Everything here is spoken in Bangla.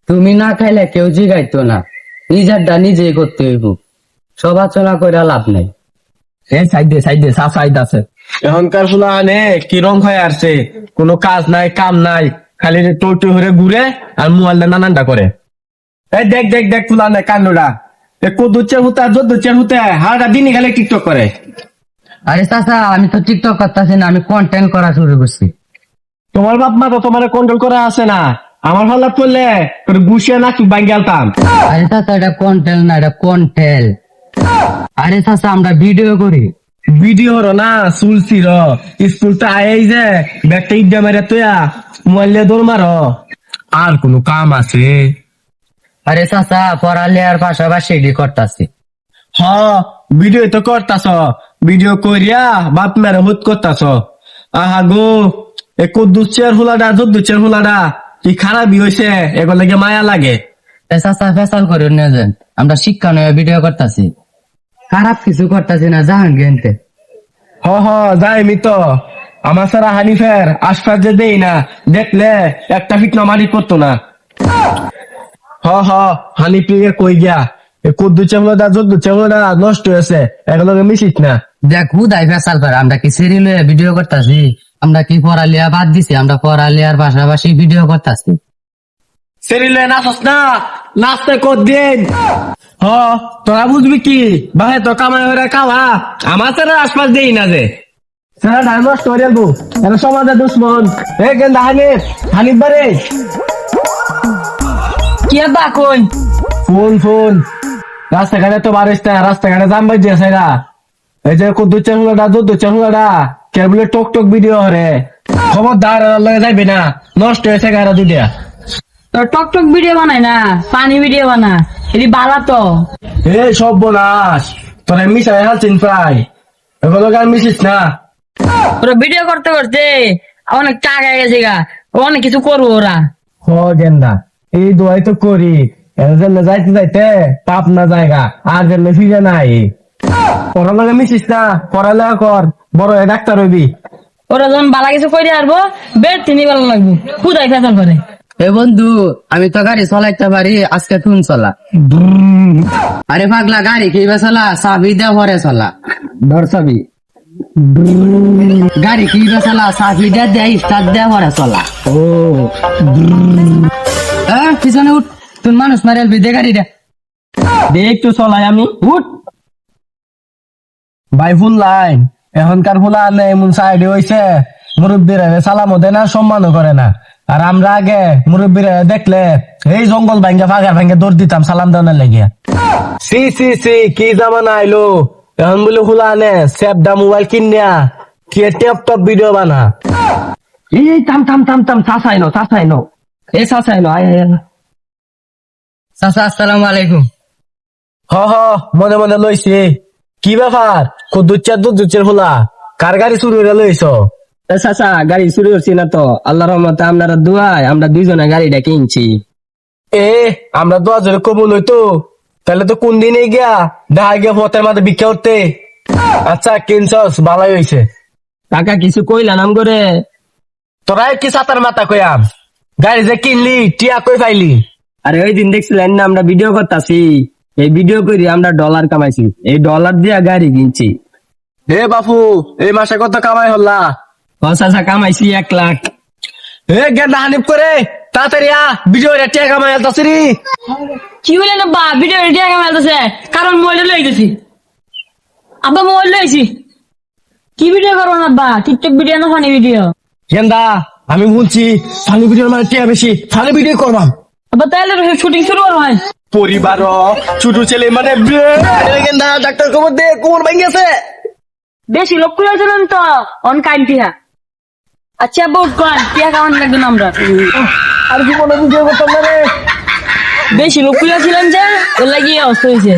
তুমি না খাইলে কেউ জিগাইতো না, নিজেরটা নিজেই করতে হইব। সমালোচনা করে লাভ নাই। সাইডে সাইড আছে। এখনকার ফুলা আনে কি রং হয়ে আসছে, কোনো কাজ নাই কাম নাই, খালি টই হয়ে ঘুরে আর মোবাইল নানানটা করে। এই দেখ দেখ দেখ ফুলা আনে কান্ডটা, কদুচ্ছের হুতা যদ্দুচ্ছের হুতে হারাটা দিনই খালি টিকটক করে। আরে চাচা, আমি তো টিকটক করতেছি না, আমি কন্টেন্ট করা শুরু করছি। তোমার বাপ মা তো তোমার কন্ট্রোল করা আছে না, আমার ভালো পড়লে গুছিয়ে না কি বাইক গেলতাম। আরে চাচা, এটা কন্টেন্ট না, এটা কন্টেন্ট। আরে চাচা, আমরা ভিডিও করি। ভিডিও না চুলছি স্কুলটা আই যে ব্যাগটা ইডা মারে তোয়া মোবাইলে দৌড় মারো, আর কোনো কাম আছে? আরে চাচা, পড়ালেখার পাশাপাশি এডি করতাছি। হ ভিডিও তো করতাছ, ভিডিও করিয়া বাপ মেরে হুত করতাছ। আহা গো, এ কদ্দুচ্ছের হুলাডা যদ্দুচ্ছের হুলাডা কি খারাপই হয়েছে, এগুলো লাগে মায়া লাগে। চাচা ফেসাল করে নিয়ে যান, আমরা শিক্ষা নয় ভিডিও করতাছি, খারাপ কিছু করতাছি না, জাহান গেনতে। হ যাই তো, আমার সারা হানিফের আশপাশ যে দেই না, দেখলে একটা ফিটনা মারি করতো না। হ হানিফ কই গিয়া কদ্দু চেমলাটা যদ্দু চেমলাটা নষ্ট হয়েছে, এগুলো মিশিস না। দেখ হুদাই ফেসাল করে, আমরা কি সিরিয়ালে ভিডিও করতাছি? আমরা কি পড়ালেখা বাদ দিছি? আমরা পড়ালেখার পাশাপাশি ভিডিও করতাছি। সেরিলে নাচস না, নাচতে কদিন। হ তোরা বুঝবি কি, বাহে তো কামাই হয়ে খাওয়া, আমার সারা আশপাশ দেই না যে সারা ধান নষ্ট হয়ে যাবো। এরা সমাজের দুশ্মন। এ গেন্দা হানিফ বারে কি আব্বা কোন ফোন রাস্তাঘাটে তো বারিস না, রাস্তাঘাটে জাম বাজিয়েছে এরা। এই যে কদ্দু চেহুলাটা যদ্দু চেহুলাটা কে বলে টক ভিডিও হরে, খবরদার লয়ে যাইবে না, নষ্ট হয়েছে গাড়া দুইটা। তোর টক ভিডিও বানাই না, পানি ভিডিও বানা, এটি বালা তো। এই সব বলাস তোরা মিশাই হালছিন প্রায়, এগুলো গান মিশিস না। ওরা ভিডিও করতে করতে অনেক টাকা গেছে গা, অনেক কিছু করবো ওরা। হ গেন্দা, এই দোয়াই তো করি, এর জন্য যাইতে যাইতে পাপ না জায়গা আর জন্য ফিরে নাই। পড়ালেখা মিশিস না, পড়ালেখা কর, বড় হয়ে ডাক্তার হইবি। ওরা যখন বালা কিছু করে আসবো, বেড তিনি ভালো লাগবো, খুদাই ফেসাল করে। এ বন্ধু, আমি তো গাড়ি চলাইতে পারি, আজকে তুন চলা। আরে পাগলা, গাড়ি কিবা চলা, চাবি দে ভরে চলা। ধর চাবি। গাড়ি কিবা চলা, চাবি দে স্টার্ট দে ভরে চলা। ও পিছনে উঠ, তুই মানুষ মারেল দে গাড়ি দে। দেখ তো চলাই আমি উঠ। ভাই ফুল লাইন, এখনকার ফুলা আনে এমন সাইডে হয়েছে, মুরব্বীরা সালামও দেয় না, সম্মানও করে না। আর আমরা আগে মুরব্বীরা দেখলে এই জঙ্গল ভাঙ্গে ফাঁকা ভাঙ্গে দৌড় দিতাম সালাম দেওয়ার লেগে। সি কি জামানা আইলো, এখন বলে ফুলা আনে সেপডা মোবাইল কিনিয়া কি টপ ভিডিও বানা। এই থাম চাচাই নো এই চাচাই নো আয়। চাচা আসসালামু আলাইকুম। হ মনে মনে লইছি, কি ব্যাপার কদ্দুচ্ছের ফুলা কার গাড়ি চুরি করে লইছ? চাচা গাড়ি চুরি করছি না তো, আল্লাহ রহমতে আপনারা দুয়ায় আমরা দুইজনে গাড়িটা কিনছি। এ আমরা 10 কবুল হইতো, তাহলে তো কোন দিনে গিয়া দেখা গিয়া পথের মাঝে ভিক্ষা করতে। আচ্ছা কিনছস, ভালাই হইছে। টাকা কিছু কইলা নাম করে। তোরা কি সাতার মাথা কইয়াম, গাড়ি যে কিনলি টিয়া কই পাইলি? আরে ওই দিন দেখছিলেন না আমরা ভিডিও করতেছি, এই ভিডিও করি আমরা ডলার কামাইছি, এই ডলার দিয়া গাড়ি কিনছি। হে বাপু, এই মাসে কত কামাই হল্লা? চাচা কামাইছি 1 লাখ। হে গেন্দা হানিফ করে তাড়াতাড়ি ভিডিও টিয়া কামাই হল্তাছি। কি বলেন আব্বা, ভিডিও রেডি কামাইতেছে, কারণ মোবাইল লই গেছি। আব্বা মোবাইল লইছি, কি ভিডিও করবো না আব্বা? টিকটক ভিডিও না ফানি ভিডিও? গেন্দা আমি বলছি ফানি ভিডিওর মানে টিয়া বেশি, ফানি ভিডিও করবাম। আব্বা তাহলে শুটিং শুরু করবো হয়। পরিবার ছোট ছেলে মানে গেন্দা ডাক্তার খবর দে, কোমর ভাঙিয়েছে। বেশি লোক করে ছিলেন তো অন কাইন্টিয়া। আচ্ছা আব্বা উঠকান, টিয়া কামান লাগবে না আমরা। আর কি মনে ভিডিও করতাম না রে। বেশি লোক করে ছিলেন যে, ওর লাগিয়ে অস্ত হয়েছে।